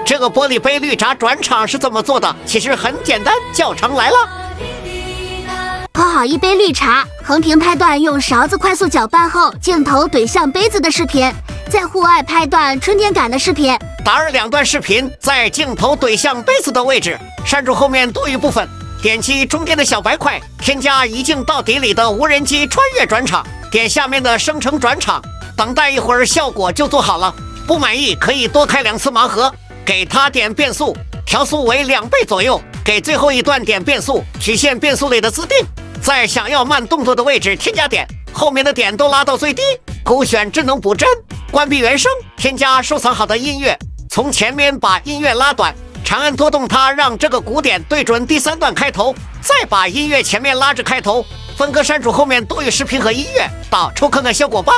这个玻璃杯绿茶转场是怎么做的？其实很简单，教程来了。泡好一杯绿茶，横屏拍段用勺子快速搅拌后，镜头怼向杯子的视频。在户外拍段春天感的视频，打2段视频，在镜头怼向杯子的位置，删除后面多余部分，点击中间的小白块，添加一镜到底里的无人机穿越转场，点下面的生成转场，等待一会儿效果就做好了。不满意可以多开2次盲盒，给它点变速，调速为2倍左右，给最后一段点变速，曲线变速里的自定，在想要慢动作的位置添加点，后面的点都拉到最低，勾选智能补帧，关闭原声，添加收藏好的音乐，从前面把音乐拉短，长按拖动它，让这个鼓点对准第3段开头，再把音乐前面拉至开头，分割删除后面多余视频和音乐，到抽看看效果吧。